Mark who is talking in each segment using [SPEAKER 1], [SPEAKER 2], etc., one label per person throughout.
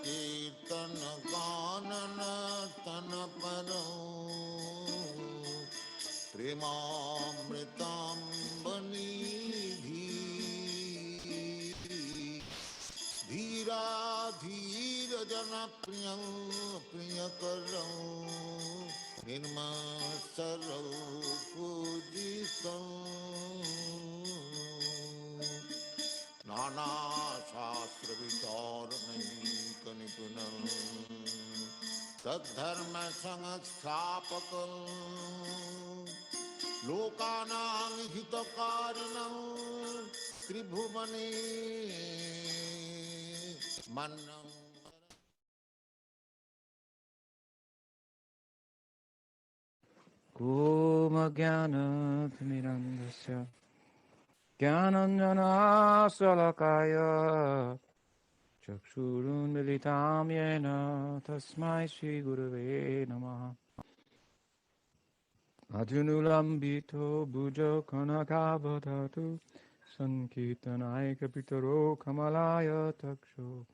[SPEAKER 1] Kirtan Ganana Tanaparo Premamritam Banidhi Dhira Dhira Jana Priyam Priyakaram Nirmasaram Pujitam Nana Shastra Vicharanayika Nipunam Tadharma Sanghastapakam Lokanam Hitakarinam Tribhuvane Mannam.
[SPEAKER 2] Kuma Jnana Timirandasya Jnananjana Salakaya Chakshurun Militam Yena Tasmai Shri Gurave Namaha Adunulambito Bujo Kanakavadhatu Sankirtanaya Kapitaro Kamalaya Taksho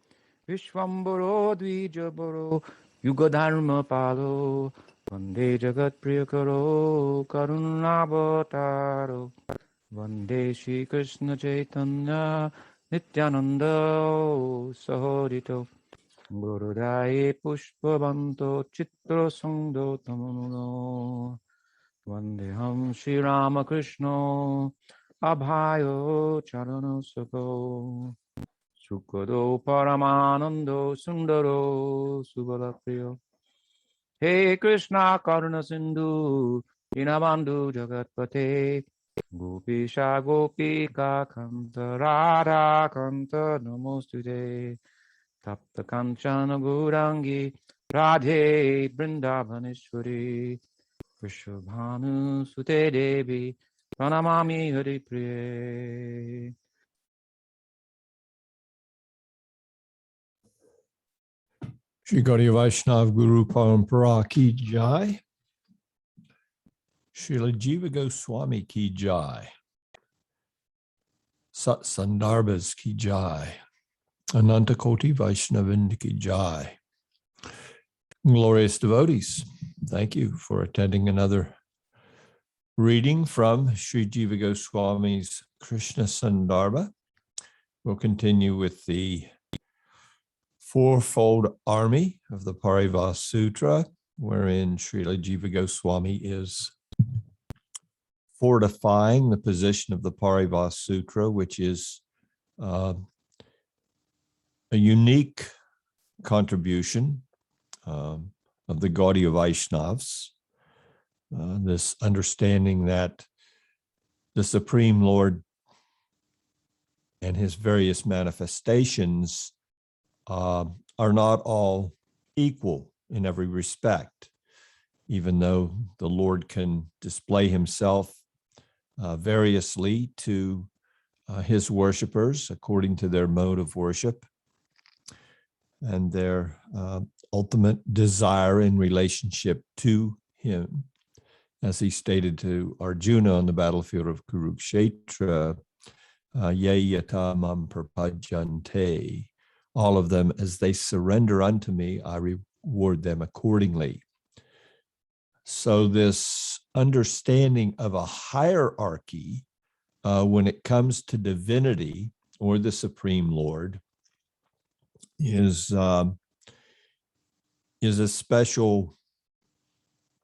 [SPEAKER 2] Vishwambaro Dvijabaro Yugadharma Palo Vande Jagat Priyakaro Karunabhataro Vande Śrī Kṛṣṇa Chaitanya Nityananda Sahodito Gurudaye Pushpavanto Chitra Sangdo Tamono Vandeham Śrī Ramakrishna Abhayo Charano Sako Sukado Paramanando Sundaro Subalapriyo Hey Krishna Karuna Sindhu Dinabandhu Jagatpate Gopisha Gopika Kanta Radha Kanta Namostude Tapta Kanchana Gaurangi Radhe Vrindavaneshwari Vrishabhanu Sute Devi Pranamami Hari Priye.
[SPEAKER 3] Shri Gaudiya Vaishnava Guru Parampara Ki Jai. Srila Jiva Goswami Ki Jai. Sat Sandarbhas Ki Jai. Ananta Koti Vaishnavinda Ki Jai. Glorious devotees, thank you for attending another reading from Sri Jiva Goswami's Krishna Sandarbha. We'll continue with the Fourfold Army of the Paribhasa Sutra, wherein Srila Jiva Goswami is fortifying the position of the Paribhasa Sutra, which is a unique contribution of the Gaudiya Vaishnavas, this understanding that the Supreme Lord and his various manifestations are not all equal in every respect, even though the Lord can display himself variously to his worshipers according to their mode of worship and their ultimate desire in relationship to him. As he stated to Arjuna on the battlefield of Kurukshetra, ye yata mam prapajante, all of them as they surrender unto me, I reward them accordingly. So this understanding of a hierarchy when it comes to divinity or the Supreme Lord is a special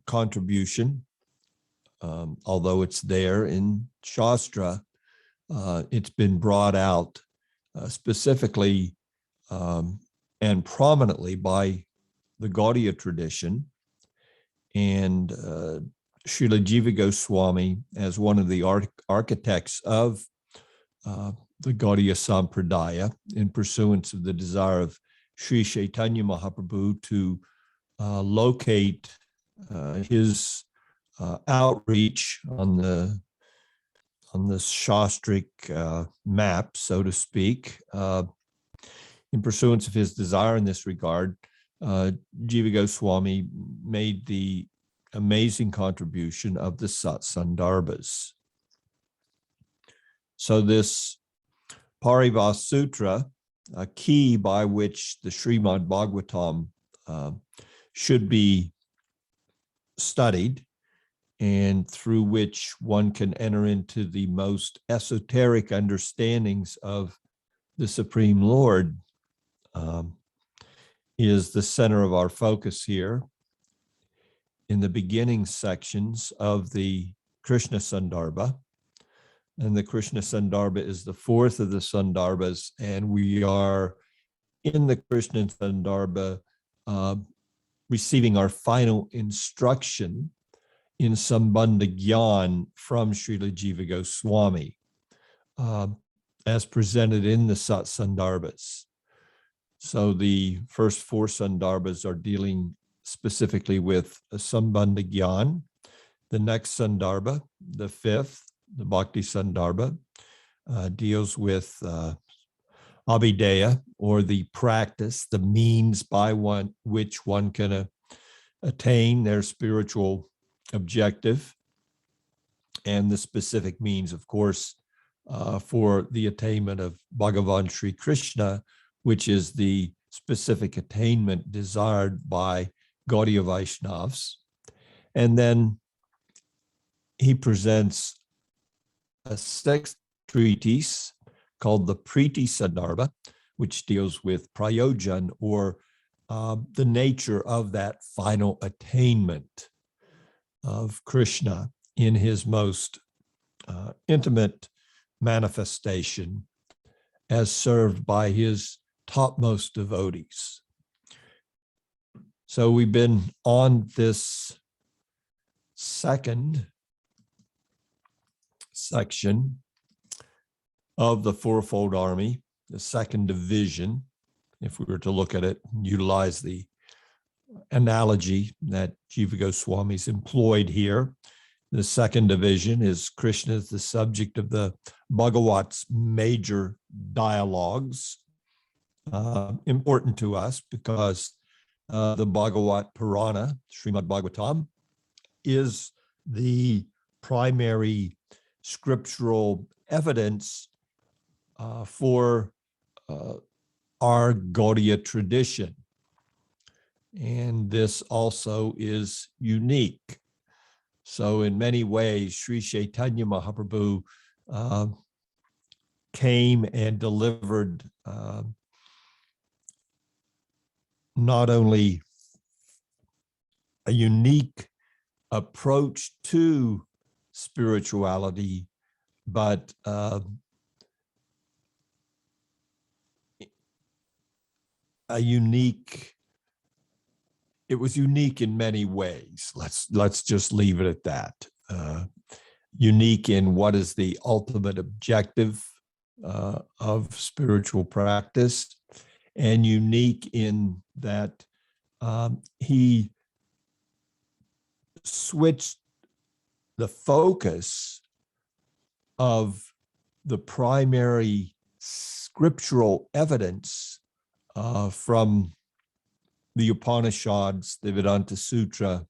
[SPEAKER 3] contribution. Although it's there in Shastra, it's been brought out specifically and prominently by the Gaudiya tradition. And Srila Jiva Goswami, as one of the architects of the Gaudiya Sampradaya, in pursuance of the desire of Sri Chaitanya Mahaprabhu to locate his outreach on the Shastric map, so to speak. In pursuance of his desire in this regard, Jiva Goswami made the amazing contribution of the Sat Sandarbhas. So this Paribhasa Sutra a key by which the Srimad Bhagavatam should be studied, and through which one can enter into the most esoteric understandings of the Supreme Lord, is the center of our focus here in the beginning sections of the Krishna Sandarbha. And the Krishna Sandarbha is the fourth of the Sandarbhas, and we are in the Krishna Sandarbha receiving our final instruction in Sambandha Gyan from Srila Jiva Goswami, as presented in the Sat Sandarbhas. So the first four Sandarbhas are dealing specifically with Sambandha Gyan. The next Sandarbha, the fifth, the Bhakti Sandarbha, deals with Abhideya, or the practice, the means by which one can attain their spiritual objective, and the specific means, of course, for the attainment of Bhagavan Śrī Kṛṣṇa, which is the specific attainment desired by Gaudiya Vaishnavas. And then he presents a sixth treatise called the Priti Sandarbha, which deals with prayojan, or the nature of that final attainment of Krishna in his most intimate manifestation as served by his topmost devotees. So we've been on this second section of the Fourfold Army, the second division, if we were to look at it and utilize the analogy that Jiva Goswami's employed here. The second division is Krishna is the subject of the Bhagavat's major dialogues, important to us because the Bhagavat Purāṇa, Srimad Bhagavatam, is the primary scriptural evidence for our Gaudiya tradition. And this also is unique. So in many ways, Sri Chaitanya Mahaprabhu came and delivered not only a unique approach to spirituality, but it was unique in many ways. Let's just leave it at that. Unique in what is the ultimate objective of spiritual practice, and unique in that he switched the focus of the primary scriptural evidence from the Upanishads, the Vedanta Sutra,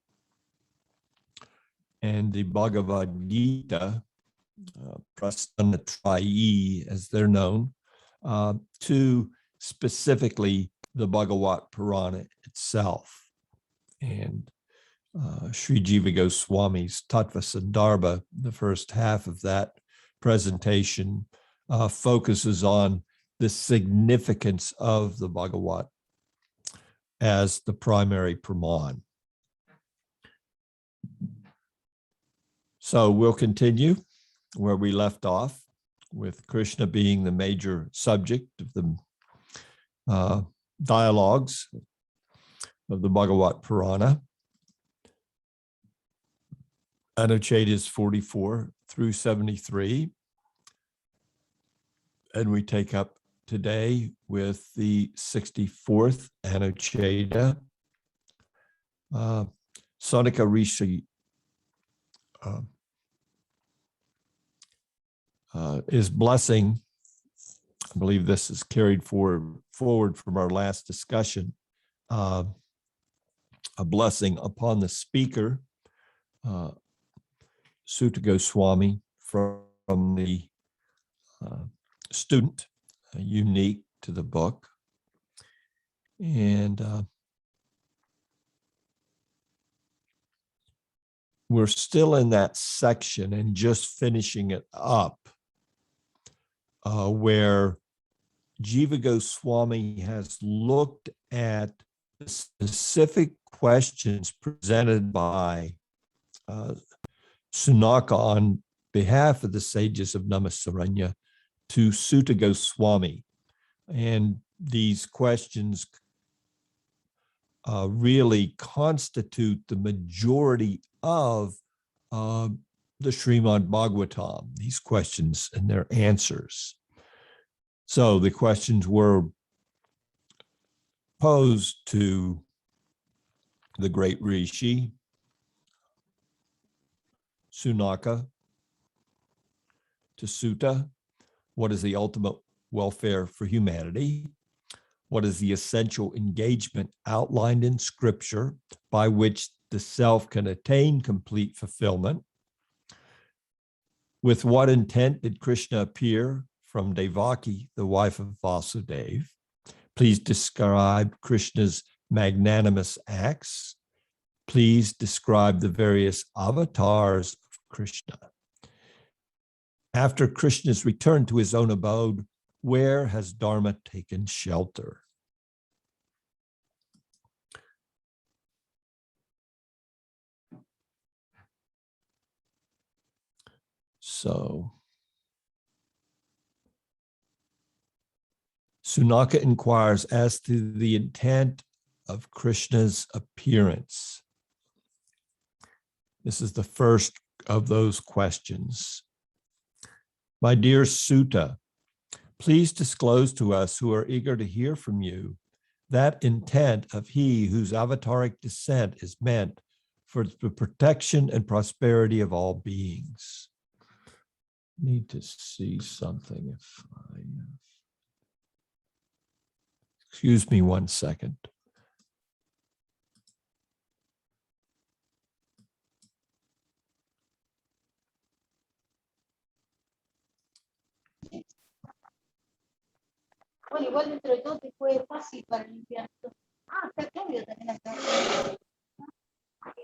[SPEAKER 3] and the Bhagavad Gita, Prasthanatrayi, as they're known, to specifically the Bhagavat Purāṇa itself. And Sri Jiva Goswami's Tattva Sandarbha, the first half of that presentation, focuses on the significance of the Bhagavat as the primary Praman. So we'll continue where we left off, with Krishna being the major subject of the dialogues of the Bhagavat Purāṇa. Anuchedas 44 through 73. And we take up today with the 64th Anucheda. Sanika Rishi is blessing. I believe this is carried forward from our last discussion. A blessing upon the speaker, Sutta Goswami, from the student, unique to the book. And we're still in that section and just finishing it up where Jiva Goswami has looked at the specific questions presented by Sunaka on behalf of the sages of Namasaranya to Sutta Goswami. And these questions really constitute the majority of the Srimad Bhagavatam, these questions and their answers. So the questions were posed to the great Rishi, Sunaka, to Sutta. What is the ultimate welfare for humanity? What is the essential engagement outlined in scripture by which the self can attain complete fulfillment? With what intent did Krishna appear from Devaki, the wife of Vasudeva? Please describe Krishna's magnanimous acts. Please describe the various avatars of Krishna. After Krishna's return to his own abode, where has Dharma taken shelter? So, Sunaka inquires as to the intent of Krishna's appearance. This is the first of those questions. My dear Sutta, please disclose to us who are eager to hear from you that intent of he whose avataric descent is meant for the protection and prosperity of all beings. Need to see something if I... Excuse me 1 second.
[SPEAKER 4] Bueno, igual dentro de todo te fue fácil para limpiar. Está Claudio también acá.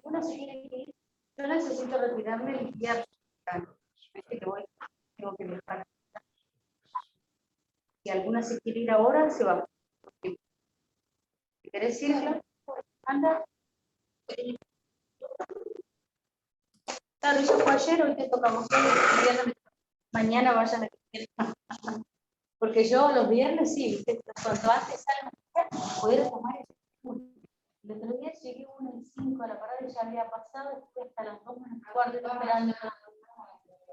[SPEAKER 4] Una se quiere ir. Yo necesito retirarme y limpiar. Viste que voy, tengo que dejar. Si alguna se quiere ir ahora, se va. ¿Querés ir? Anda. Claro, eso fue ayer, hoy te tocamos. Mañana vayan a limpiar. Porque yo los viernes sí, ¿viste? Cuanto antes salgo, poder tomar el El otro día llegué 1:05 a la parada y ya había pasado, estuve hasta las 2:15 esperando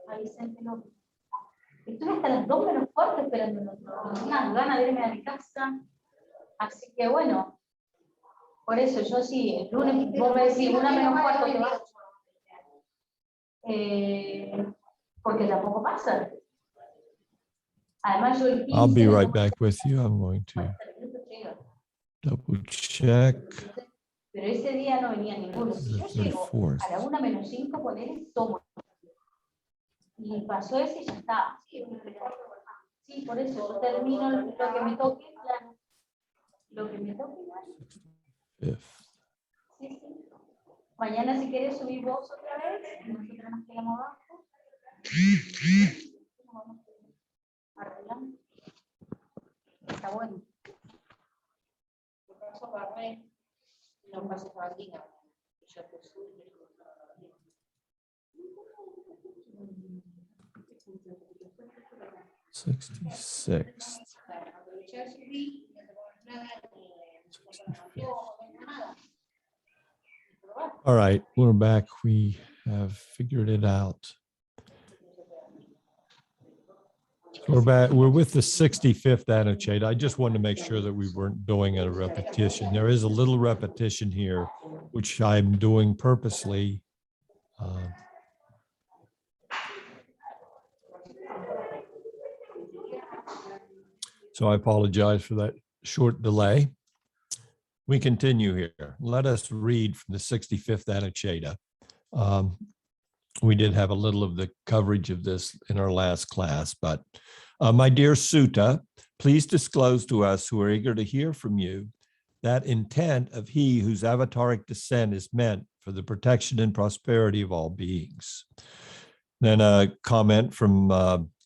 [SPEAKER 4] a Vicente López. Estuve hasta las 2:15 esperando, con unas ganas de irme a mi casa. Así que bueno, por eso yo sí, el lunes, vos me decís 1:15 te vas. Porque tampoco pasa. Además, yo el 15,
[SPEAKER 3] I'll be right back with you. I'm going to double check.
[SPEAKER 4] Pero ese día no venía ninguno. Si yo llego a la 1:05, poner tomo. Y pasó ese y ya está. Sí, por eso yo termino lo que me toque, claro. Lo que me toque, claro. Sí, sí. Mañana si querés subir vos otra vez, y nosotros nos quedamos abajo. Arreglando. Está bueno. Paso para ver, no paso para Liṅga. Yo te subo y te
[SPEAKER 3] 66. All right, we're back. We have figured it out. We're back. We're with the 65th Anucheta. I just wanted to make sure that we weren't doing a repetition. There is a little repetition here, which I'm doing purposely. So I apologize for that short delay. We continue here. Let us read from the 65th Anucheta. We did have a little of the coverage of this in our last class, but My dear Sutta, please disclose to us who are eager to hear from you that intent of he whose avataric descent is meant for the protection and prosperity of all beings. Then a comment from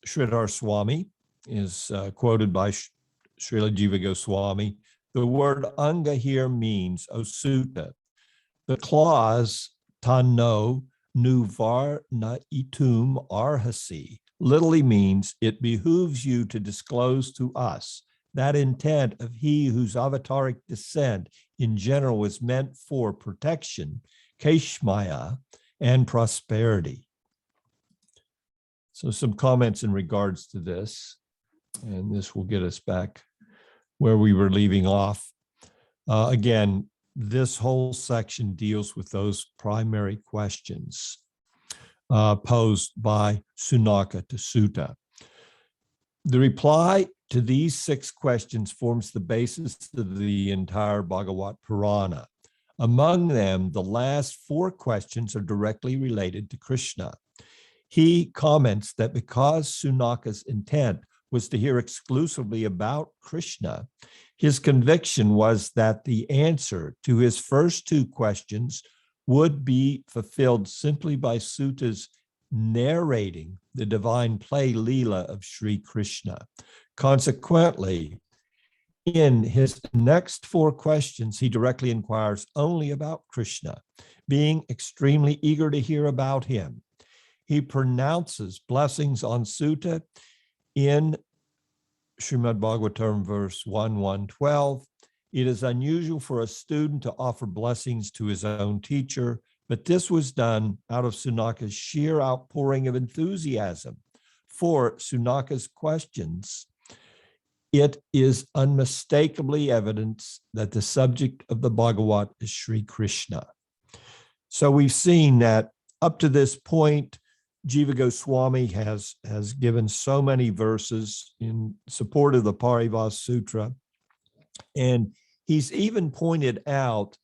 [SPEAKER 3] Sridhar Swami is quoted by Srila Jiva Goswami. The word anga here means, O Sutta, the clause tanno nu varna itum arhasi literally means it behooves you to disclose to us that intent of he whose avataric descent in general is meant for protection, keshmaya, and prosperity. So some comments in regards to this, and this will get us back where we were leaving off. Again, this whole section deals with those primary questions posed by Sunaka to Sutta. The reply to these 6 questions forms the basis of the entire Bhagavad Purāṇa. Among them, the last 4 questions are directly related to Krishna. He comments that because Sunaka's intent was to hear exclusively about Krishna, his conviction was that the answer to his first 2 questions would be fulfilled simply by Sutta's narrating the divine play Leela of Śrī Kṛṣṇa. Consequently, in his next 4 questions, he directly inquires only about Krishna, being extremely eager to hear about him. He pronounces blessings on Sutta in Srimad Bhagavatam verse 1:112. It is unusual for a student to offer blessings to his own teacher, but this was done out of Sunaka's sheer outpouring of enthusiasm for Sunaka's questions. It is unmistakably evidence that the subject of the Bhagavat is Śrī Kṛṣṇa. So we've seen that up to this point, Jiva Goswami has given so many verses in support of the Paribhasa Sutra. And he's even pointed out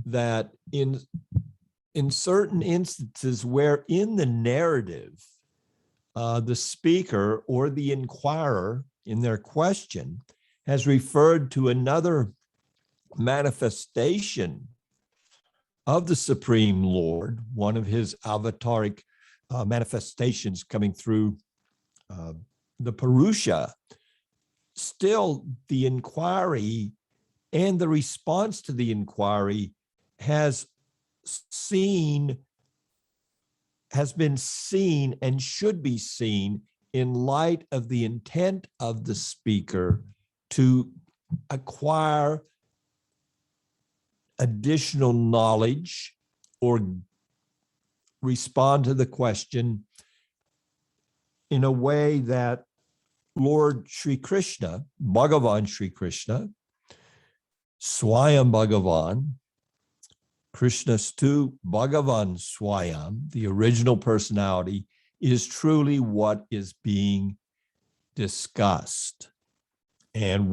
[SPEAKER 3] that in certain instances where in the narrative, the speaker or the inquirer in their question has referred to another manifestation of the Supreme Lord, one of his avataric manifestations coming through the Purusha, still the inquiry and the response to the inquiry has been seen and should be seen in light of the intent of the speaker to acquire additional knowledge or respond to the question in a way that Lord Śrī Kṛṣṇa, Bhagavan Śrī Kṛṣṇa, Swayam Bhagavan, Krishnastu Bhagavan Swayam, the original personality, is truly what is being discussed and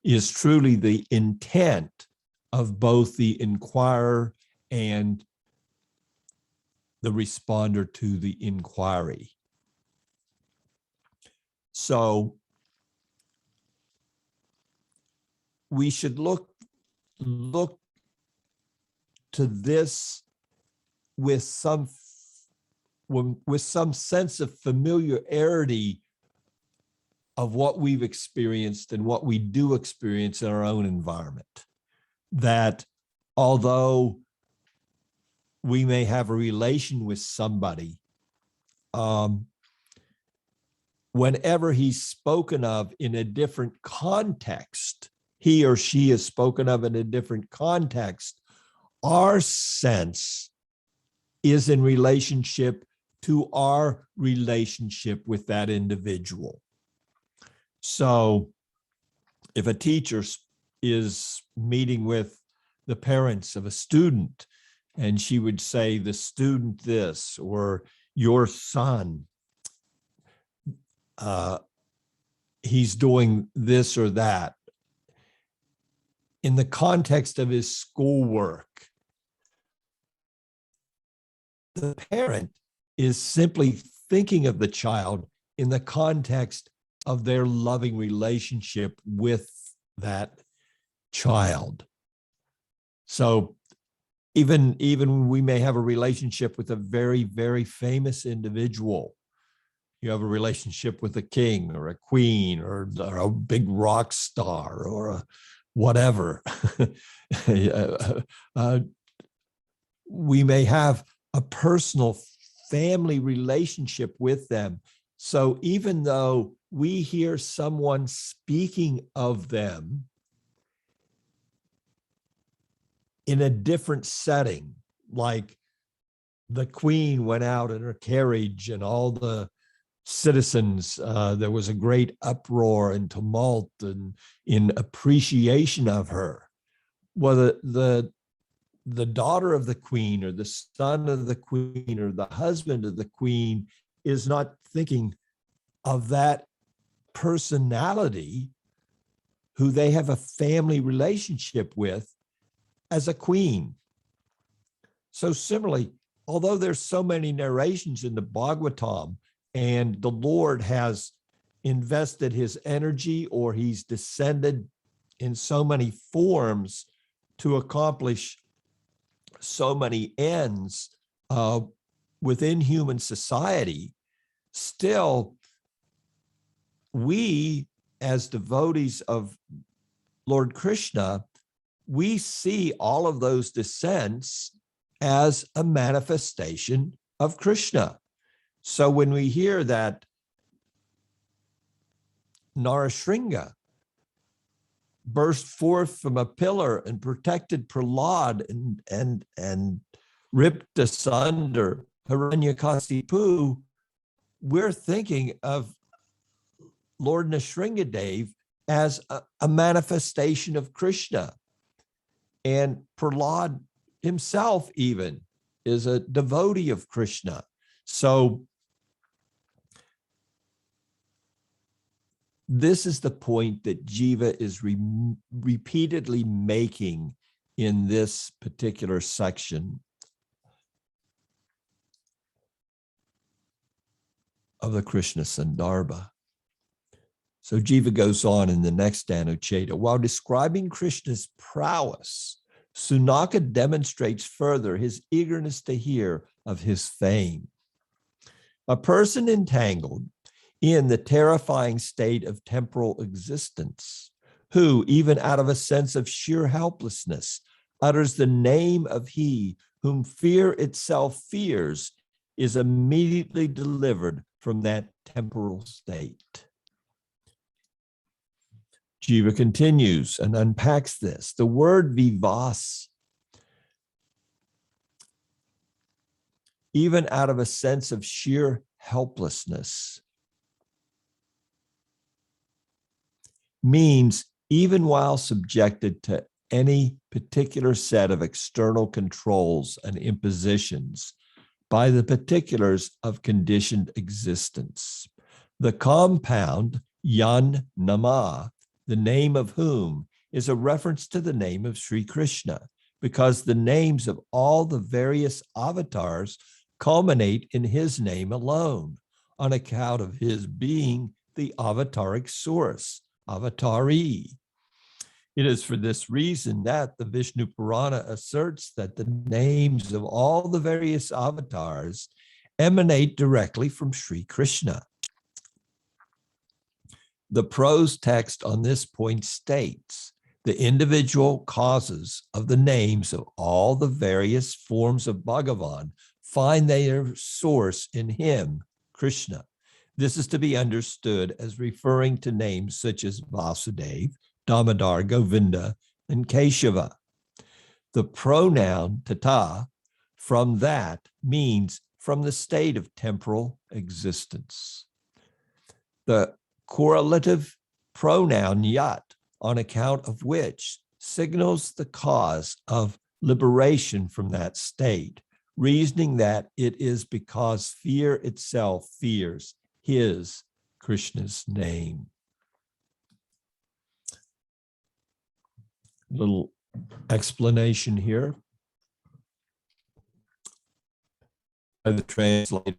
[SPEAKER 3] is truly the intent of both the inquirer and the responder to the inquiry. So we should look to this with some sense of familiarity of what we've experienced and what we do experience in our own environment. That although we may have a relation with somebody, whenever he's spoken of in a different context, he or she is spoken of in a different context, our sense is in relationship to our relationship with that individual. So if a teacher is meeting with the parents of a student and she would say, the student this, or your son, he's doing this or that, in the context of his schoolwork, the parent is simply thinking of the child in the context of their loving relationship with that child. So even we may have a relationship with a very, very famous individual. You have a relationship with a king or a queen or a big rock star or a whatever. We may have a personal family relationship with them. So even though we hear someone speaking of them in a different setting, like the queen went out in her carriage and all the citizens, there was a great uproar and tumult and in appreciation of her. Well, the daughter of the queen or the son of the queen or the husband of the queen is not thinking of that personality who they have a family relationship with as a queen. So similarly, although there's so many narrations in the Bhagavatam and the Lord has invested his energy or he's descended in so many forms to accomplish so many ends within human society, still we as devotees of Lord Krishna, we see all of those descents as a manifestation of Krishna. So when we hear that Narasringa burst forth from a pillar and protected Prahlad and ripped asunder Hiranyakasipu, we're thinking of Lord Nrsingadev as a manifestation of Krishna. And Prahlad himself even is a devotee of Krishna. So this is the point that Jiva is repeatedly making in this particular section of the Krishna Sandarbha. So Jiva goes on in the next Anucheta. While describing Krishna's prowess, Sunaka demonstrates further his eagerness to hear of his fame. A person entangled in the terrifying state of temporal existence, who, even out of a sense of sheer helplessness, utters the name of he whom fear itself fears, is immediately delivered from that temporal state. Jiva continues and unpacks this. The word vivas, even out of a sense of sheer helplessness, means even while subjected to any particular set of external controls and impositions by the particulars of conditioned existence. The compound Yan Nama, the name of whom, is a reference to the name of Śrī Kṛṣṇa, because the names of all the various avatars culminate in his name alone, on account of his being the avataric source, avatari. It is for this reason that the Vishnu Purāṇa asserts that the names of all the various avatars emanate directly from Śrī Kṛṣṇa. The prose text on this point states, the individual causes of the names of all the various forms of Bhagavan find their source in him, Krishna. This is to be understood as referring to names such as Vasudeva, Damodar, Govinda, and Keshava. The pronoun tata from that means from the state of temporal existence. The correlative pronoun yat, on account of which, signals the cause of liberation from that state, reasoning that it is because fear itself fears his, Krishna's name. Little explanation here by the translator.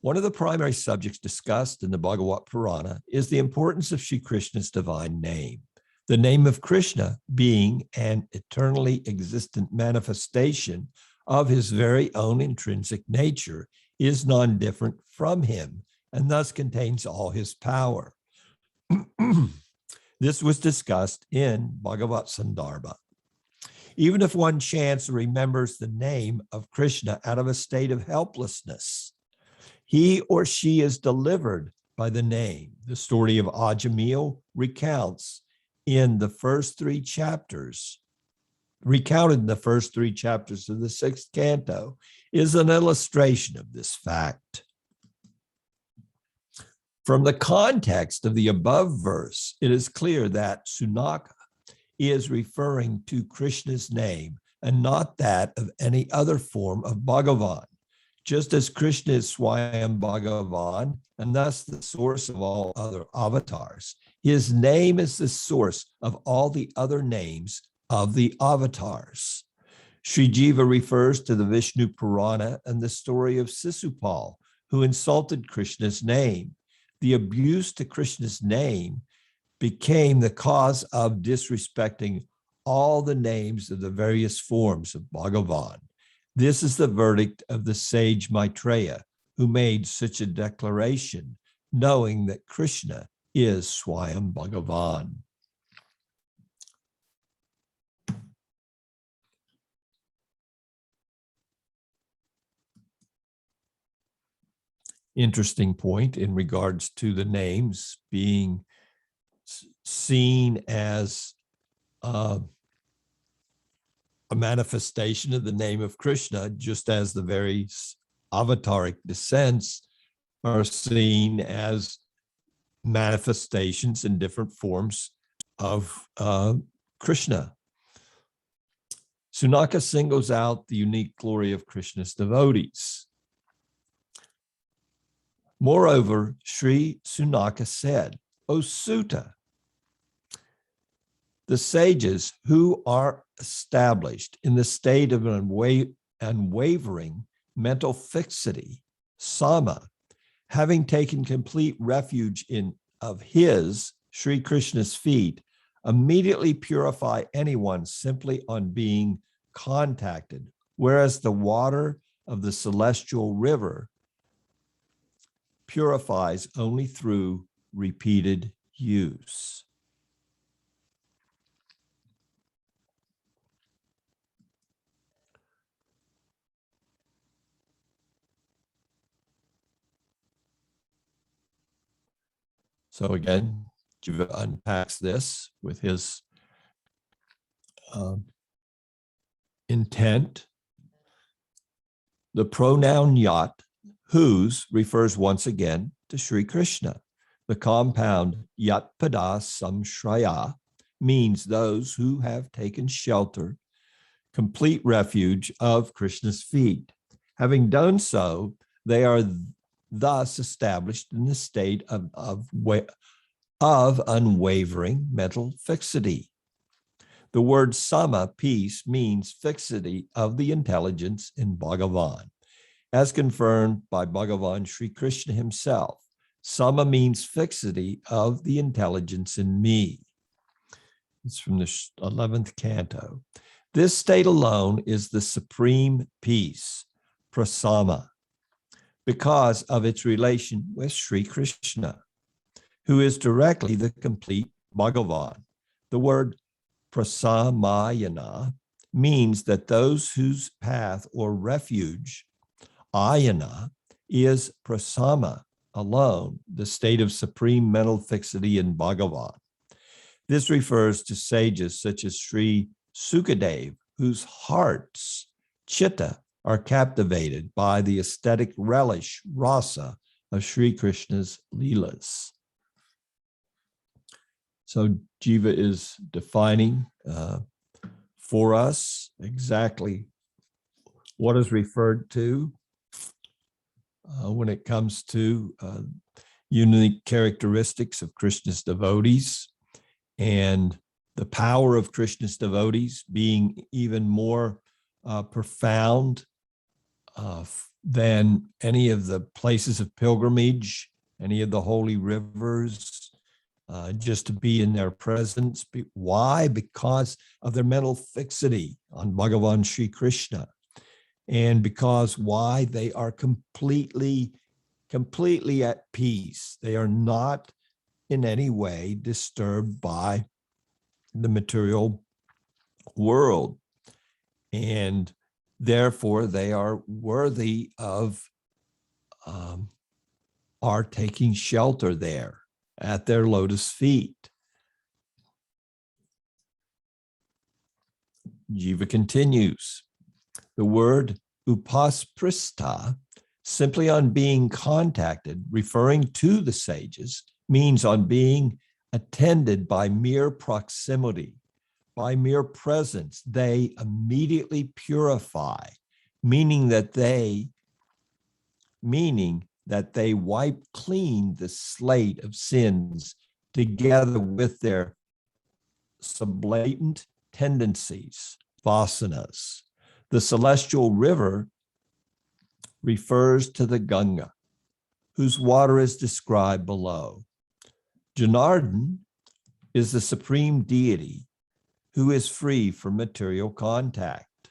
[SPEAKER 3] One of the primary subjects discussed in the Bhagavad Purāṇa is the importance of Śrī Krishna's divine name. The name of Krishna, being an eternally existent manifestation of his very own intrinsic nature, is non-different from him and thus contains all his power. This was discussed in Bhagavad Sandarbha. Even if one chants or remembers the name of Krishna out of a state of helplessness, he or she is delivered by the name. The story of Ajamil recounted in the first three chapters of the 6th canto, is an illustration of this fact. From the context of the above verse, it is clear that Sunaka is referring to Krishna's name and not that of any other form of Bhagavan. Just as Krishna is Swayam Bhagavan and thus the source of all other avatars, his name is the source of all the other names of the avatars. Sri Jiva refers to the Vishnu Purāṇa and the story of Sisupal, who insulted Krishna's name. The abuse to Krishna's name became the cause of disrespecting all the names of the various forms of Bhagavan. This is the verdict of the sage Maitreya, who made such a declaration, knowing that Krishna is Swayam Bhagavan. Interesting point in regards to the names being seen as a manifestation of the name of Krishna, just as the various avataric descents are seen as manifestations in different forms of Krishna. Sunaka singles out the unique glory of Krishna's devotees. Moreover, Sri Sunaka said, O Sutta, the sages who are established in the state of unwavering mental fixity, sama, having taken complete refuge of his, Sri Krishna's feet, immediately purify anyone simply on being contacted, whereas the water of the celestial river purifies only through repeated use. So again, Jiva unpacks this with his intent. The pronoun yat, whose, refers once again to Sri Krishna. The compound yat pada samshraya means those who have taken shelter, complete refuge of Krishna's feet. Having done so, they are thus established in the state of unwavering mental fixity. The word sama, peace, means fixity of the intelligence in Bhagavan. As confirmed by Bhagavan Sri Krishna himself, sama means fixity of the intelligence in me. It's from the 11th canto. This state alone is the supreme peace, prasama, because of its relation with Sri Krishna, who is directly the complete Bhagavan. The word prasamayana means that those whose path or refuge, ayana, is prasama alone, the state of supreme mental fixity in Bhagavan. This refers to sages such as Sri Sukadeva, whose hearts, chitta, are captivated by the aesthetic relish, rasa, of Sri Krishna's līlās. So Jiva is defining for us exactly what is referred to when it comes to unique characteristics of Krishna's devotees and the power of Krishna's devotees being even more profound than any of the places of pilgrimage, any of the holy rivers, just to be in their presence. Why? Because of their mental fixity on Bhagavan Śrī Kṛṣṇa. And because why? They are completely at peace. They are not in any way disturbed by the material world. And therefore, they are worthy of our taking shelter there at their lotus feet. Jiva continues. The word upaspristha, simply on being contacted, referring to the sages, means on being attended by mere proximity, by mere presence. They immediately purify, meaning that they wipe clean the slate of sins together with their subblatant tendencies, vasanas. The celestial river refers to the Ganga, whose water is described below. Janardhan is the supreme deity who is free from material contact,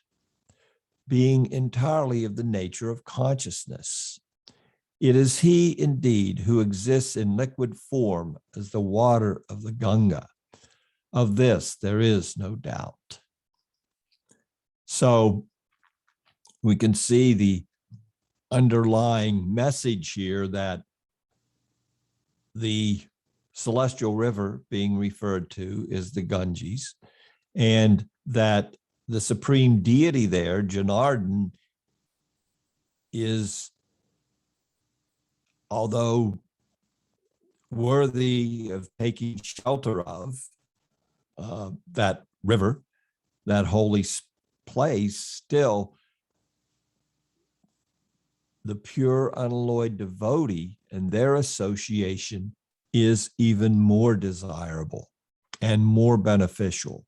[SPEAKER 3] being entirely of the nature of consciousness. It is he indeed who exists in liquid form as the water of the Ganga. Of this, there is no doubt. So we can see the underlying message here that the celestial river being referred to is the Ganges, and that the supreme deity there, Janardhan, is, although worthy of taking shelter of that river, that holy place, still the pure unalloyed devotee and their association is even more desirable and more beneficial.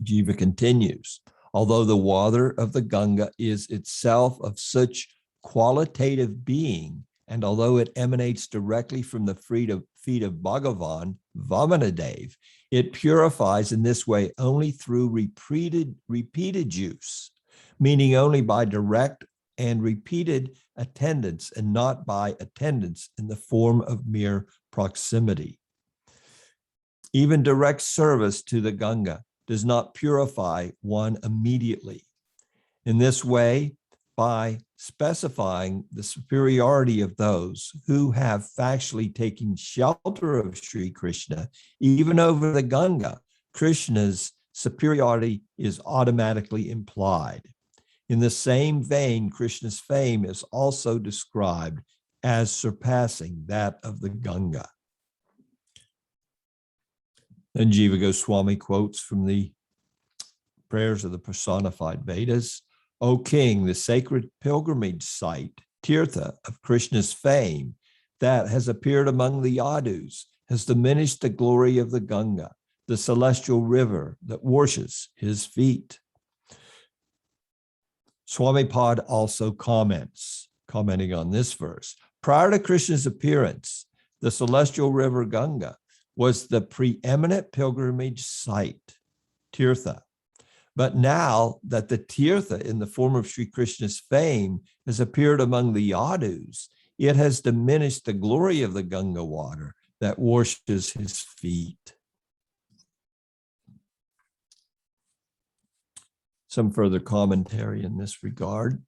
[SPEAKER 3] Jiva continues, although the water of the Ganga is itself of such qualitative being, and although it emanates directly from the feet of Bhagavan, Vamanadev, it purifies in this way only through repeated use, meaning only by direct and repeated attendance and not by attendance in the form of mere proximity. Even direct service to the Ganga does not purify one immediately. In this way, by specifying the superiority of those who have factually taken shelter of Śrī Kṛṣṇa, even over the Ganga, Krishna's superiority is automatically implied. In the same vein, Krishna's fame is also described as surpassing that of the Ganga. Then Jiva Goswami quotes from the prayers of the personified Vedas. O King, the sacred pilgrimage site, Tirtha of Krishna's fame, that has appeared among the Yadus, has diminished the glory of the Ganga, the celestial river that washes his feet. Swamipad also commenting on this verse. Prior to Krishna's appearance, the celestial river Ganga was the preeminent pilgrimage site, Tirtha. But now that the Tirtha in the form of Śrī Krishna's fame has appeared among the Yadus, it has diminished the glory of the Ganga water that washes his feet. Some further commentary in this regard.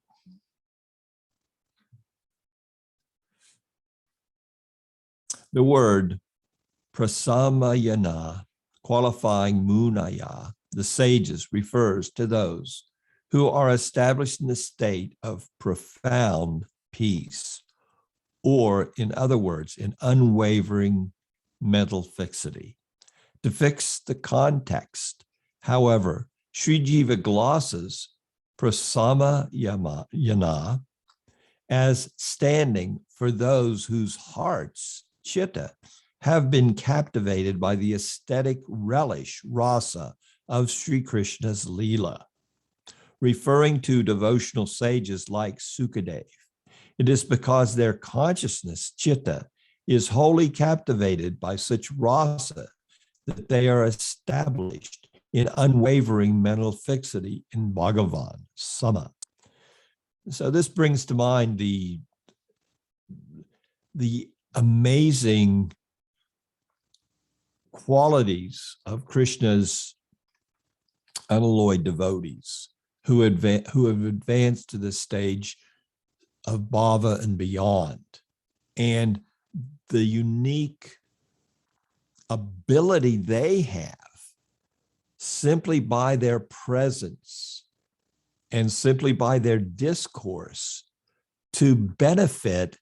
[SPEAKER 3] The word prasamayana, qualifying munaya, the sages, refers to those who are established in the state of profound peace, or in other words, in unwavering mental fixity. To fix the context, however, Sri Jiva glosses prasamayana as standing for those whose hearts, chitta, have been captivated by the aesthetic relish, rasa, of Sri Krishna's Leela. referring to devotional sages like Sukadev. It is because their consciousness, chitta, is wholly captivated by such rasa that they are established in unwavering mental fixity in Bhagavan, Sama. So this brings to mind the amazing qualities of Krishna's unalloyed devotees who have advanced to the stage of bhava and beyond, and the unique ability they have simply by their presence and simply by their discourse to benefit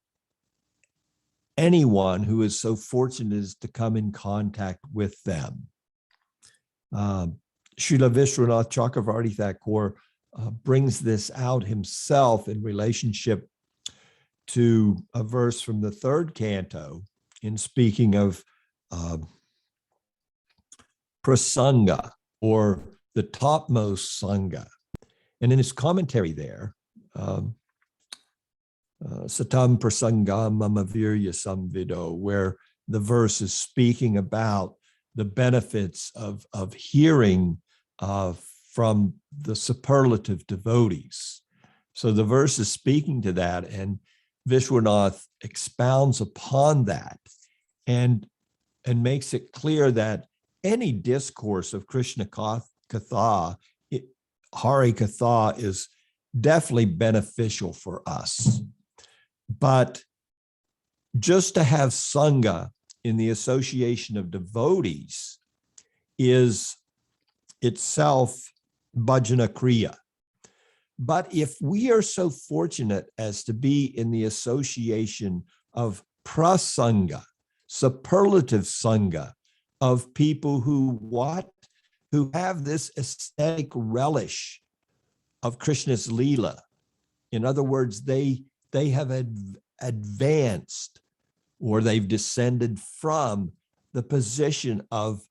[SPEAKER 3] anyone who is so fortunate as to come in contact with them. Srila Vishwanath Chakravarti Thakur brings this out himself in relationship to a verse from the third canto in speaking of prasanga, or the topmost sangha. And in his commentary there, satam prasangam mama virya samvido, where the verse is speaking about the benefits of hearing from the superlative devotees. So the verse is speaking to that, and Vishwanath expounds upon that and makes it clear that any discourse of Krishna Katha, Hari Katha, is definitely beneficial for us. But just to have Sangha in the association of devotees is itself bhajana kriya. But if we are so fortunate as to be in the association of prasanga, superlative sangha, of people who have this aesthetic relish of Krishna's Leela. In other words, they have advanced, or they've descended from the position of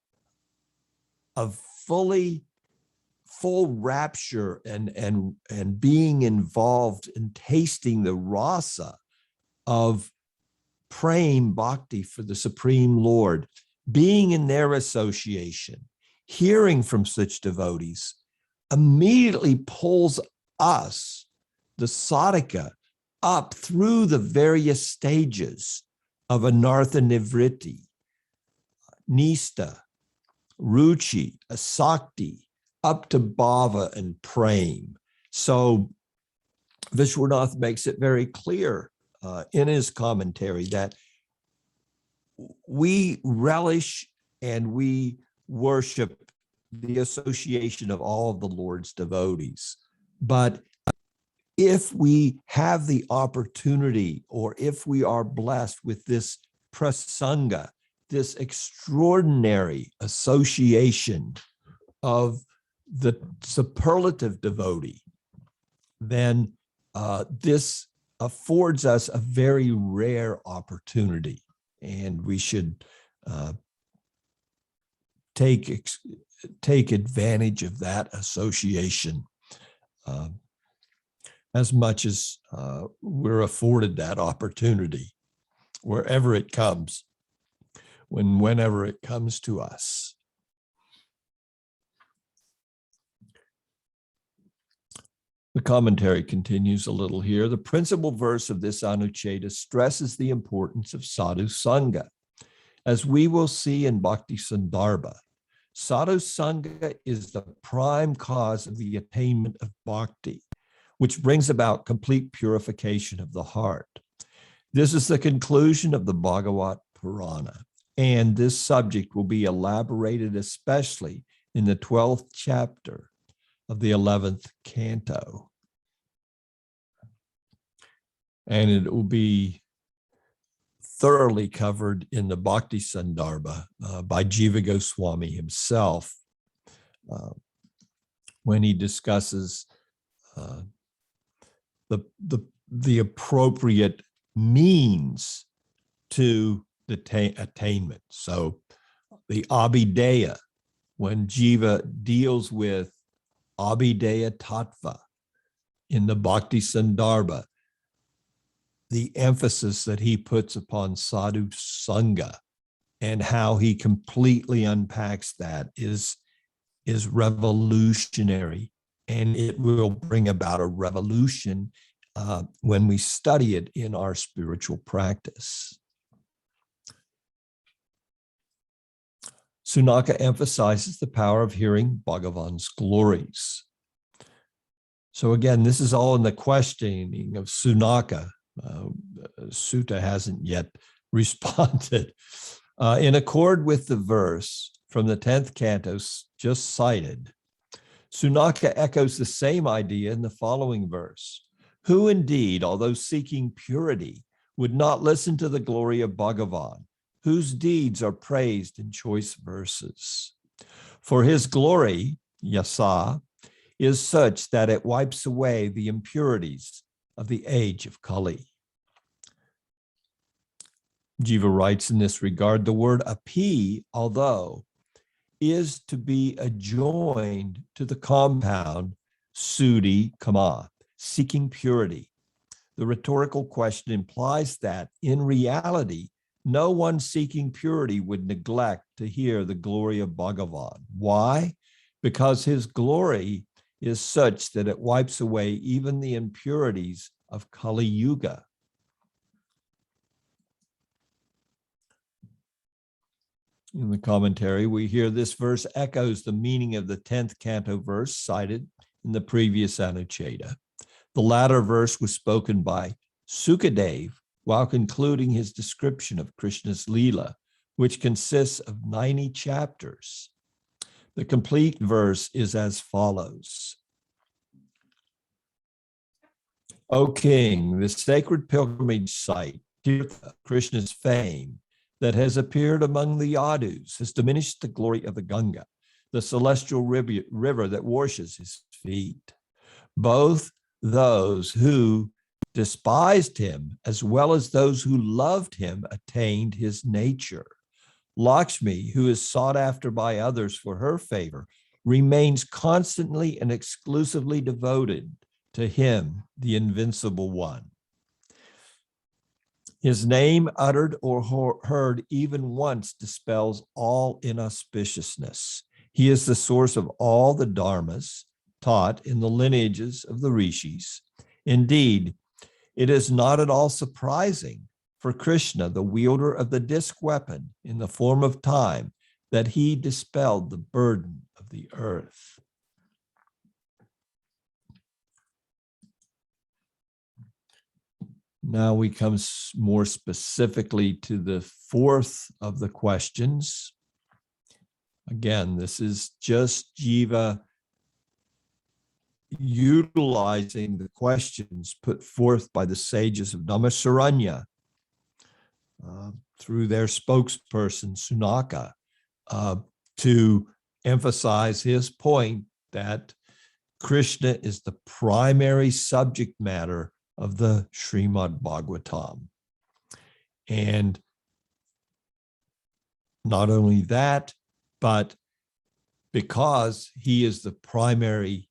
[SPEAKER 3] full rapture and being involved in tasting the rasa of praying bhakti for the Supreme Lord, being in their association, hearing from such devotees, immediately pulls us, the sadhaka, up through the various stages of anartha nivritti, nista, ruchi, asakti, up to bhava and prem. So Vishwanath makes it very clear in his commentary that we relish and we worship the association of all of the Lord's devotees. But if we have the opportunity, or if we are blessed with this prasanga, this extraordinary association of the superlative devotee, then this affords us a very rare opportunity, and we should take advantage of that association as much as we're afforded that opportunity, wherever it comes, whenever it comes to us. The commentary continues a little here. The principal verse of this Anucheta stresses the importance of sadhu sangha. As we will see in Bhakti Sandarbha, sadhu sangha is the prime cause of the attainment of bhakti, which brings about complete purification of the heart. This is the conclusion of the Bhagavad Purāṇa, and this subject will be elaborated especially in the 12th chapter of the 11th canto. And it will be thoroughly covered in the Bhakti Sandarbha by Jiva Goswami himself when he discusses the appropriate means to the attainment. So the abhideya, when Jiva deals with Abhideya Tattva in the Bhakti Sandarbha, the emphasis that he puts upon sadhu sangha and how he completely unpacks that is revolutionary, and it will bring about a revolution when we study it in our spiritual practice. Sunaka emphasizes the power of hearing Bhagavan's glories. So again, this is all in the questioning of Sunaka. Sutta hasn't yet responded. In accord with the verse from the 10th canto just cited, Sunaka echoes the same idea in the following verse. Who indeed, although seeking purity, would not listen to the glory of Bhagavan, whose deeds are praised in choice verses? For his glory, yasa, is such that it wipes away the impurities of the age of Kali. Jiva writes in this regard, the word api, although, is to be adjoined to the compound sudi kama, seeking purity. The rhetorical question implies that in reality, no one seeking purity would neglect to hear the glory of Bhagavan. Why? Because his glory is such that it wipes away even the impurities of Kali Yuga. In the commentary, we hear this verse echoes the meaning of the 10th canto verse cited in the previous Anucheta. The latter verse was spoken by Sukadev while concluding his description of Krishna's Leela, which consists of 90 chapters. The complete verse is as follows. O king, the sacred pilgrimage site, Tirtha, Krishna's fame, that has appeared among the Yadus, has diminished the glory of the Ganga, the celestial river that washes his feet. Both those who despised him, as well as those who loved him, attained his nature. Lakshmi, who is sought after by others for her favor, remains constantly and exclusively devoted to him, the invincible one. His name uttered or heard even once dispels all inauspiciousness. He is the source of all the dharmas taught in the lineages of the rishis. Indeed, it is not at all surprising for Krishna, the wielder of the disc weapon in the form of time, that he dispelled the burden of the earth. Now we come more specifically to the fourth of the questions. Again, this is just Jiva utilizing the questions put forth by the sages of Namaśaranya through their spokesperson, Sunaka, to emphasize his point that Krishna is the primary subject matter of the Srimad Bhagavatam. And not only that, but because he is the primary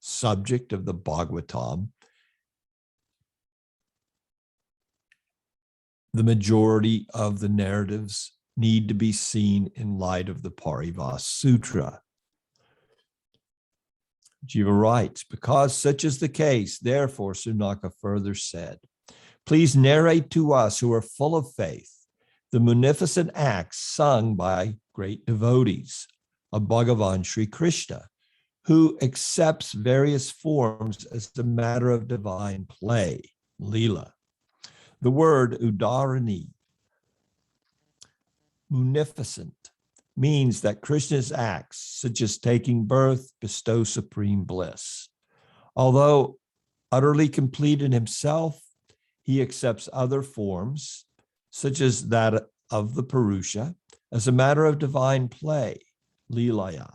[SPEAKER 3] subject of the Bhagavatam, the majority of the narratives need to be seen in light of the Paribhasa Sutra. Jiva writes, because such is the case, therefore, Sunaka further said, please narrate to us who are full of faith the munificent acts sung by great devotees of Bhagavan Śrī Kṛṣṇa, who accepts various forms as a matter of divine play, līlā. The word udarani, munificent, means that Krishna's acts, such as taking birth, bestow supreme bliss. Although utterly complete in himself, he accepts other forms, such as that of the Purusha, as a matter of divine play, līlāya.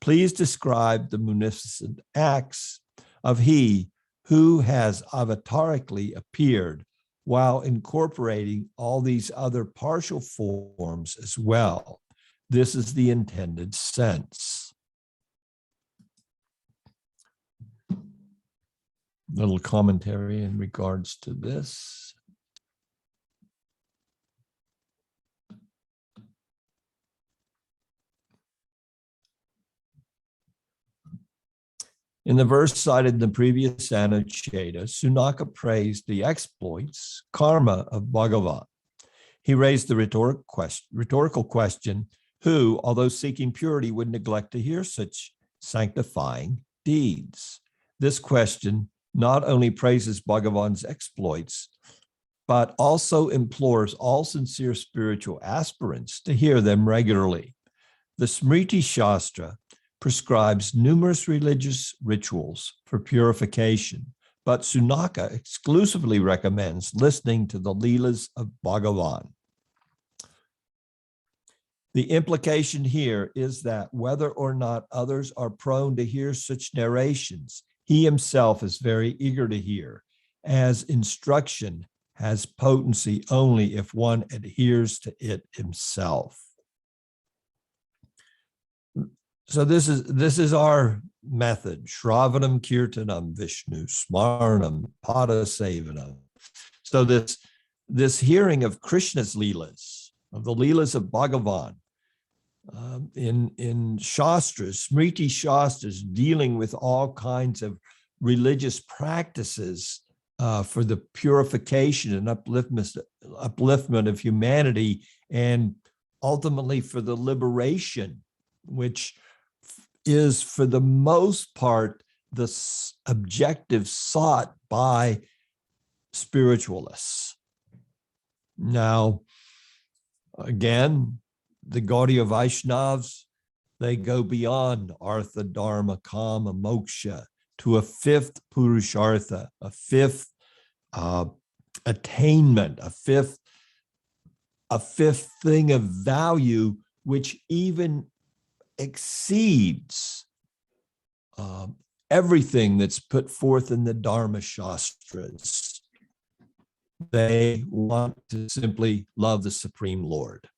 [SPEAKER 3] Please describe the munificent acts of he who has avatarically appeared while incorporating all these other partial forms as well. This is the intended sense. little commentary in regards to this. In the verse cited in the previous Anucheta, Sunaka praised the exploits, karma of Bhagavan. He raised the rhetorical question, who, although seeking purity, would neglect to hear such sanctifying deeds? This question not only praises Bhagavan's exploits, but also implores all sincere spiritual aspirants to hear them regularly. The Smriti Shastra prescribes numerous religious rituals for purification, but Sunaka exclusively recommends listening to the līlās of Bhagavan. The implication here is that whether or not others are prone to hear such narrations, he himself is very eager to hear, as instruction has potency only if one adheres to it himself. So this is our method: Shravanam, Kirtanam, Vishnu, Smarnam, Padasevanam. So this hearing of Krishna's līlās, of the līlās of Bhagavan, in Shastras, Smriti Shastras, dealing with all kinds of religious practices for the purification and upliftment of humanity, and ultimately for the liberation, which is for the most part the objective sought by spiritualists. Now, again, the Gaudiya Vaishnavas, they go beyond Artha, Dharma, Kama, Moksha to a fifth Purushartha, a fifth attainment, a fifth thing of value, which even exceeds everything that's put forth in the Dharma Shastras. They want to simply love the Supreme Lord.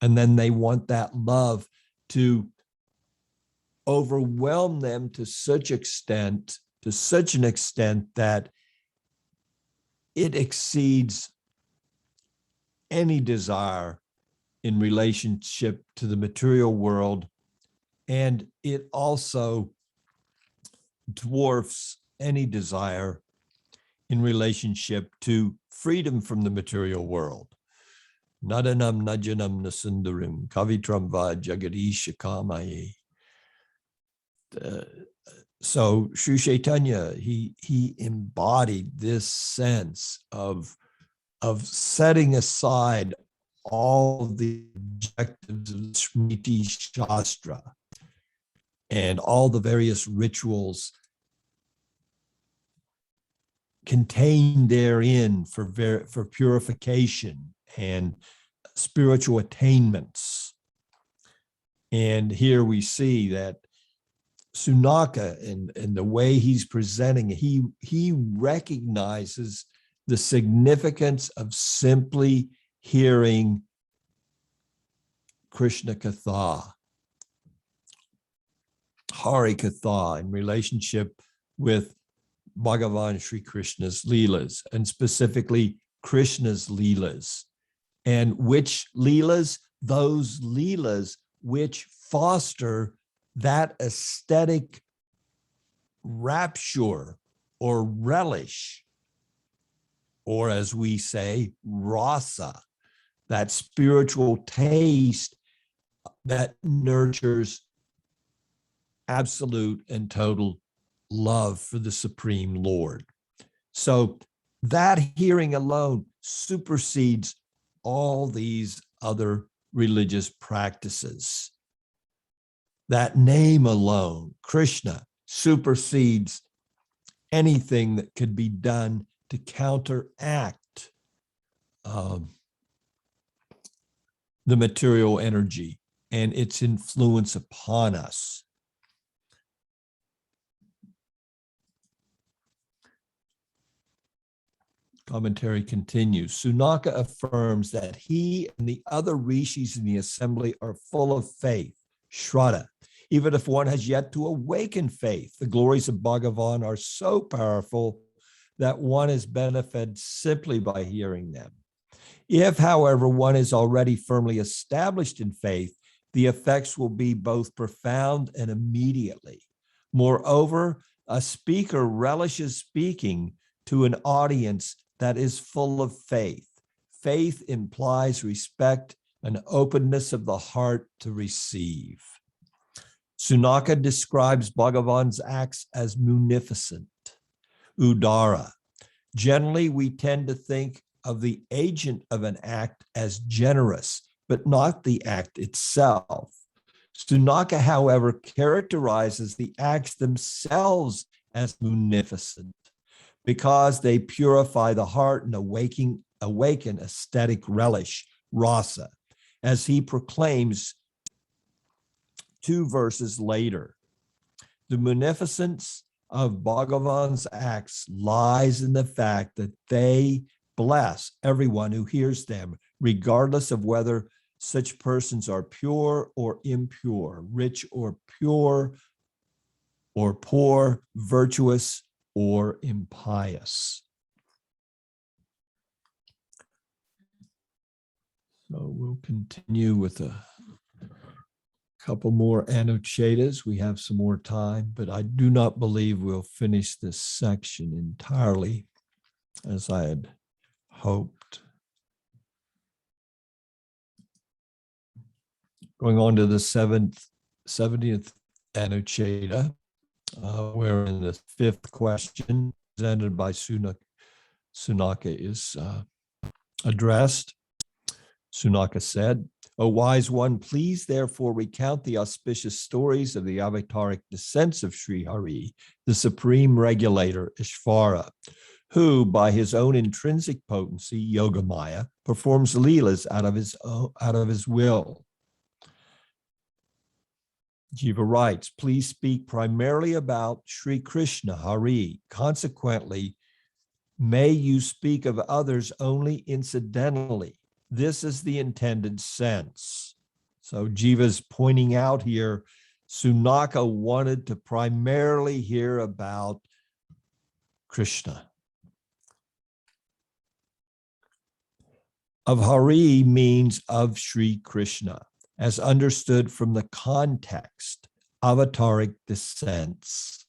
[SPEAKER 3] And then they want that love to overwhelm them to such an extent that it exceeds any desire in relationship to the material world, and it also dwarfs any desire in relationship to freedom from the material world. Nadanam najanam nasundarim kavitram va jagarisha kamaye. So Sri Chaitanya, he embodied this sense of setting aside all the objectives of Smriti Shastra and all the various rituals contained therein for purification and spiritual attainments. And here we see that Sunaka, and the way he's presenting, he recognizes the significance of simply hearing Krishna Katha, Hari Katha, in relationship with Bhagavan Sri Krishna's līlās, and specifically Krishna's līlās. And which līlās? Those līlās which foster that aesthetic rapture or relish, or as we say, rasa, that spiritual taste that nurtures absolute and total love for the Supreme Lord. So that hearing alone supersedes all these other religious practices. That name alone, Krishna, supersedes anything that could be done to counteract the material energy and its influence upon us. Commentary continues. Sunaka affirms that he and the other rishis in the assembly are full of faith, Shraddha. Even if one has yet to awaken faith, the glories of Bhagavan are so powerful that one is benefited simply by hearing them. If, however, one is already firmly established in faith, the effects will be both profound and immediately. Moreover, a speaker relishes speaking to an audience that is full of faith. Faith implies respect and openness of the heart to receive. Sunaka describes Bhagavan's acts as munificent, udara. Generally, we tend to think of the agent of an act as generous, but not the act itself. Sunaka, however, characterizes the acts themselves as munificent because they purify the heart and awaken aesthetic relish, rasa, as he proclaims 2 verses later. The munificence of Bhagavan's acts lies in the fact that they bless everyone who hears them, regardless of whether such persons are pure or impure, rich or pure or poor, virtuous or impious. So we'll continue with a couple more Anuchetas. We have some more time, but I do not believe we'll finish this section entirely as I had hoped. Going on to the 70th Anucheta, where in the 5th question presented by Sunaka is addressed. Sunaka said, "O wise one, please therefore recount the auspicious stories of the avataric descents of Śrī Hari, the supreme regulator Ishvara, who by his own intrinsic potency, Yogamaya, performs līlās out of his will." Jiva writes, "Please speak primarily about Śrī Kṛṣṇa Hari. Consequently, may you speak of others only incidentally. This is the intended sense." So Jiva's pointing out here, Sunaka wanted to primarily hear about Krishna. Of Hari means of Śrī Kṛṣṇa, as understood from the context. Avataric descents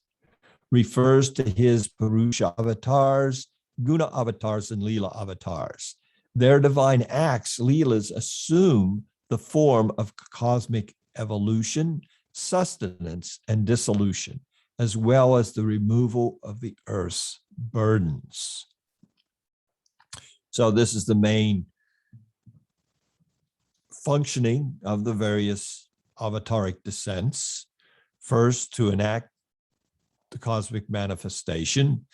[SPEAKER 3] refers to his Purusha avatars, Guna avatars, and Līlā avatars. Their divine acts, līlās, assume the form of cosmic evolution, sustenance, and dissolution, as well as the removal of the earth's burdens. So this is the main functioning of the various avataric descents. First, to enact the cosmic manifestation,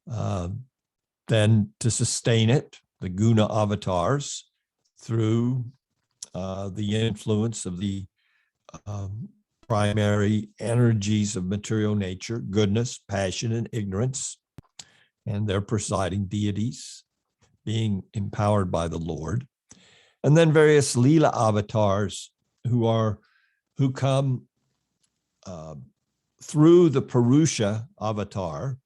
[SPEAKER 3] then to sustain it, the guna avatars, through the influence of the primary energies of material nature, goodness, passion, and ignorance, and their presiding deities being empowered by the Lord. And then various Līlā avatars who come through the Purusha avatar,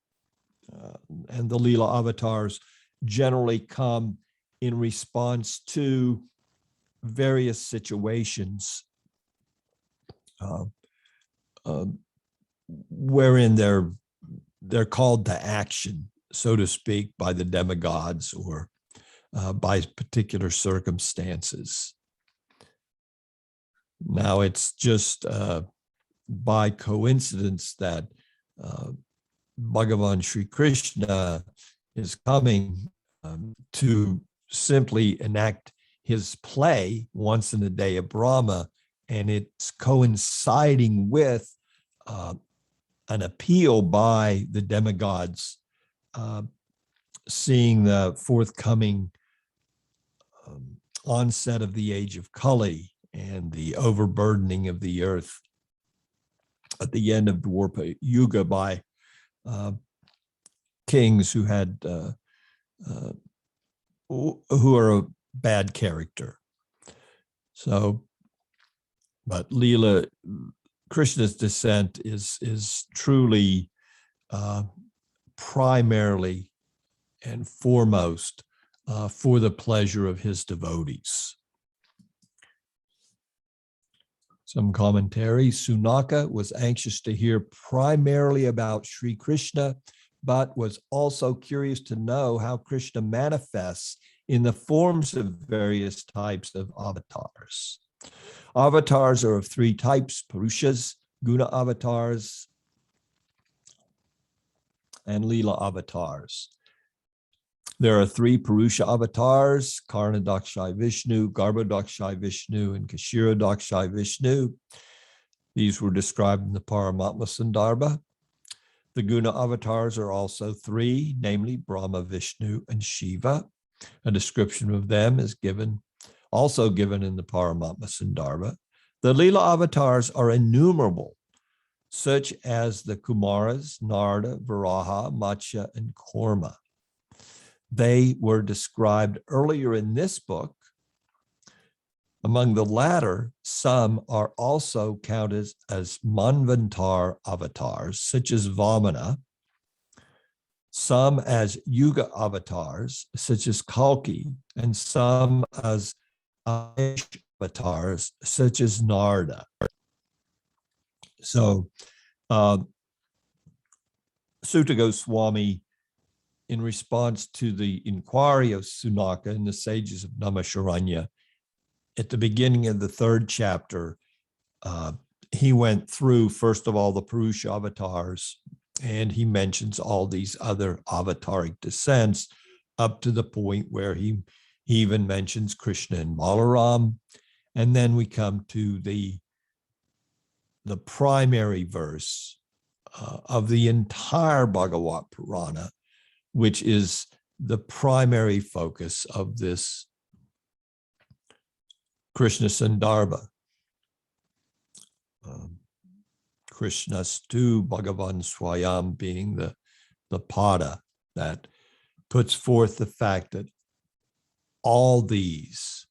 [SPEAKER 3] and the Līlā avatars generally come in response to various situations wherein they're called to action, so to speak, by the demigods or by particular circumstances. Now, it's just by coincidence that Bhagavan Śrī Kṛṣṇa is coming to simply enact his play once in a day of Brahma, and it's coinciding with an appeal by the demigods, seeing the forthcoming onset of the age of Kali and the overburdening of the earth at the end of Dwapara Yuga by kings who had who are a bad character. So, but Leela, Krishna's descent is truly primarily and foremost for the pleasure of his devotees. Some commentary. Sunaka was anxious to hear primarily about Śrī Kṛṣṇa, but was also curious to know how Krishna manifests in the forms of various types of avatars. Avatars are of three types: Purushas, Guna avatars, and Līlā avatars. There are three Purusha avatars: Karna-dakshai Vishnu, Garbhodakshai Vishnu, and Kshira-dakshai Vishnu. These were described in the Paramatma Sandarbha. The Guna avatars are also three, namely Brahma, Vishnu, and Shiva. A description of them is also given in the Paramatma Sandarbha. The Līlā avatars are innumerable, such as the Kumaras, Narada, Varaha, Matsya, and Korma. They were described earlier in this book. Among the latter, some are also counted as Manvantar avatars, such as Vamana, some as Yuga avatars, such as Kalki, and some as avatars, such as Narada. So, Sutta Goswami, in response to the inquiry of Sunaka and the sages of Naimisharanya, at the beginning of the third chapter, he went through, first of all, the Purusha avatars, and he mentions all these other avataric descents up to the point where he even mentions Krishna and Balaram. And then we come to the primary verse of the entire Bhagavad Purāṇa, which is the primary focus of this Krishna Sandarbha. Krishnastu Bhagavan Swayam being the pada that puts forth the fact that all these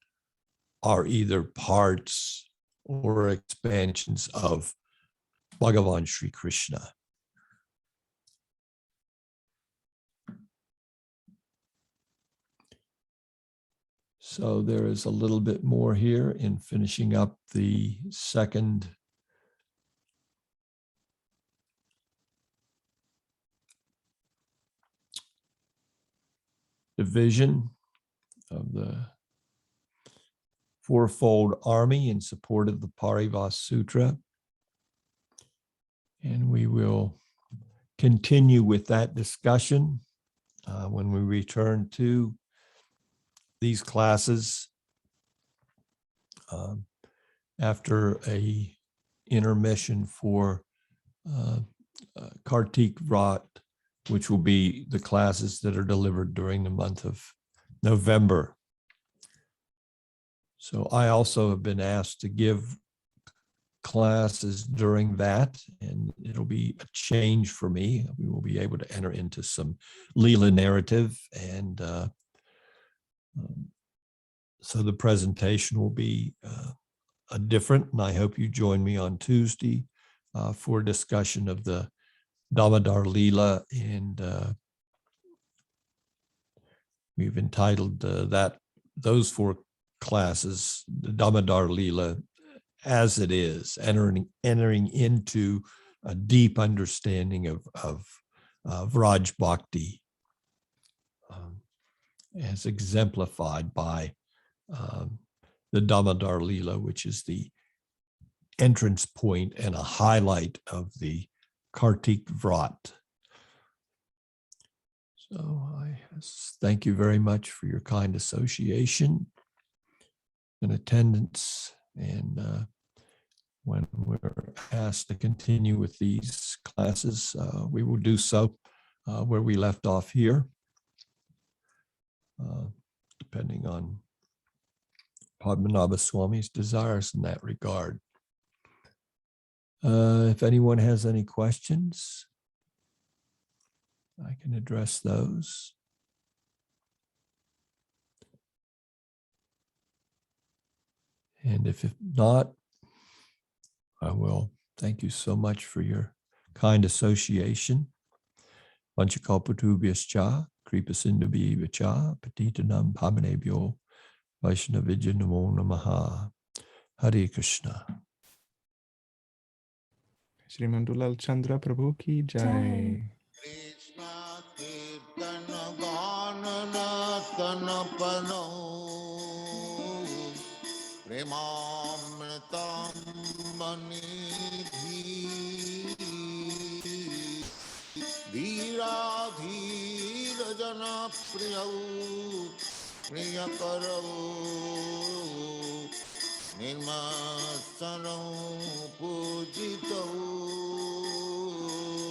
[SPEAKER 3] are either parts or expansions of Bhagavan Śrī Kṛṣṇa. So there is a little bit more here in finishing up the second division of the Fourfold army in support of the Paribhasa Sutra. And we will continue with that discussion when we return to these classes after a intermission for Kartik Vrat, which will be the classes that are delivered during the month of November. So I also have been asked to give classes during that, and it'll be a change for me. We will be able to enter into some Leela narrative, and so the presentation will be different, and I hope you join me on Tuesday for a discussion of the Damodar Leela, and we've entitled those four classes, the Damodar Leela as it is, entering into a deep understanding of Raj Bhakti, as exemplified by the Damodar Leela, which is the entrance point and a highlight of the Kartik Vrat. So I thank you very much for your kind association and attendance. And when we're asked to continue with these classes, we will do so where we left off here, depending on Padmanabha Swami's desires in that regard. If anyone has any questions, I can address those. And if not, I will thank you so much for your kind association. Vanchakalpatubhyascha, Kripa Sindhu Vacha Patitanam Pamanebhyo Vaishnavijya Namo Namaha. Hare Krishna.
[SPEAKER 2] Shriman Dulal Chandra Prabhu ki jai.
[SPEAKER 1] Krishna Kirtana Ganana Tanapano Premamritam Manidhi Dhira Dhira Jana Priyau Priyakarau Nirmasaram Pujita